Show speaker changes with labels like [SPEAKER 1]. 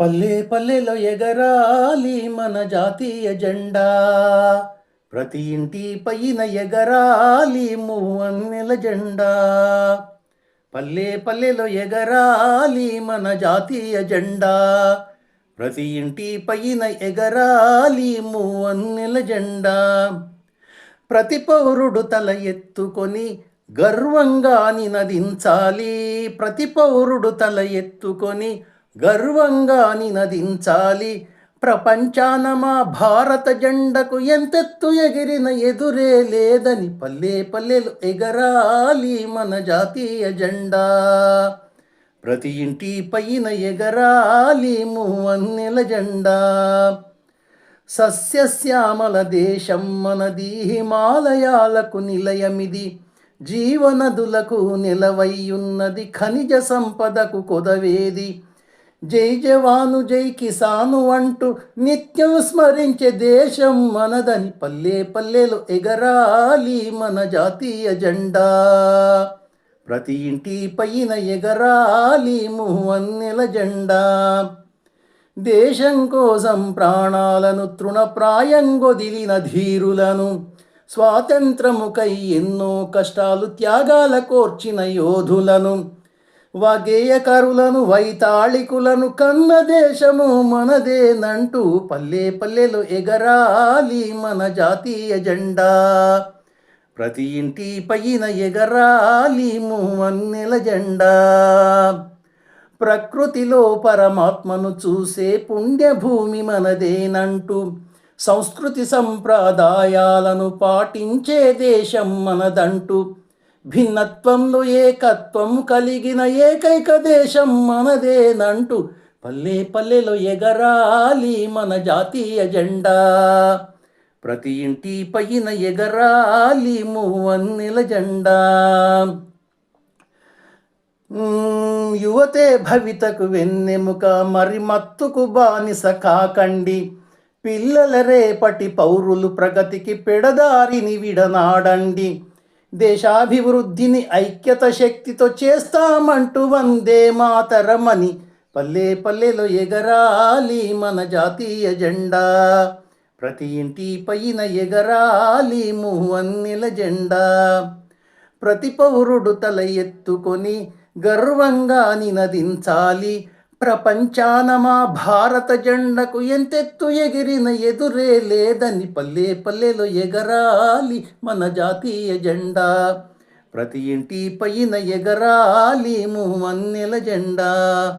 [SPEAKER 1] పల్లె పల్లెలో ఎగరాలి మన జాతీయ జెండా. ప్రతి ఇంటి పైన ఎగరాలి మూవన్నెల జెండా. పల్లె పల్లెలో ఎగరాలి మన జాతీయ జెండా. ప్రతి ఇంటి పైన ఎగరాలి మూవన్నెల జెండా. ప్రతి పౌరుడు తల ఎత్తుకొని గర్వంగా నినదించాలి. ప్రతి పౌరుడు తల ఎత్తుకొని గర్వంగా నినదించాలి. ప్రపంచాన మా భారత జెండకు ఎంతెత్తు ఎగిరిన ఎదురే లేదని పల్లె పల్లెలు ఎగరాలి మన జాతీయ జెండా. ప్రతి ఇంటి పైన ఎగరాలి మూవన్నెల జెండా. సస్యశ్యామల దేశం మనది, హిమాలయాలకు నిలయమిది. జీవనదులకు నిలవయ్యున్నది, ఖనిజ సంపదకు కొదవేది. జై జవాను జై కిసాను అంటూ నిత్యం స్మరించే దేశం మనదని పల్లె పల్లెలు ఎగరాలి మన జాతీయ జెండా. ప్రతి ఇంటి పైన ఎగరాలి మూవన్నెల జెండా. దేశం కోసం ప్రాణాలను తృణప్రాయంగొదిలిన ధీరులను, స్వాతంత్రముకై ఎన్నో కష్టాలు త్యాగాల కోర్చిన యోధులను, వాగ్గేయకరులను వైతాళికులను కన్న దేశము మనదేనంటూ పల్లె పల్లెలో ఎగరాలి మన జాతీయ జెండా. ప్రతి ఇంటి పైన ఎగరాలి మూవన్నెల జెండా. ప్రకృతిలో పరమాత్మను చూసే పుణ్యభూమి మనదేనంటూ సంస్కృతి సంప్రదాయాలను పాటించే దేశం మనదంటూ భిన్నత్వంలో ఏకత్వం కలిగిన ఏకైక దేశం మనదేనంటూ పల్లె పల్లెలో ఎగరాలి మన జాతీయ జెండా. ప్రతి ఇంటి పైన ఎగరాలి మూవన్నెల జెండా. యువతే భవితకు వెన్నెముక, మరి మత్తుకు బానిస కాకండి. పిల్లల రేపటి పౌరులు ప్రగతికి పెడదారిని విడనాడండి. దేశాభివృద్ధిని ఐక్యత శక్తితో చేస్తామంటూ వందే మాతరమని పల్లె పల్లెలో ఎగరాలి మన జాతీయ జెండా. ప్రతి ఇంటి పైన ఎగరాలి మూవన్నెల జెండా. ప్రతి పౌరుడు తల ఎత్తుకొని గర్వంగా నినదించాలి. ప్రపంచాన మా భారత జెండకు ఎంతెత్తు ఎగిరిన ఎదురే లేదని పల్లె పల్లెలో ఎగరాలి మన జాతీయ జెండా. ప్రతి ఇంటి పైన ఎగరాలి మూవన్నెల జెండా.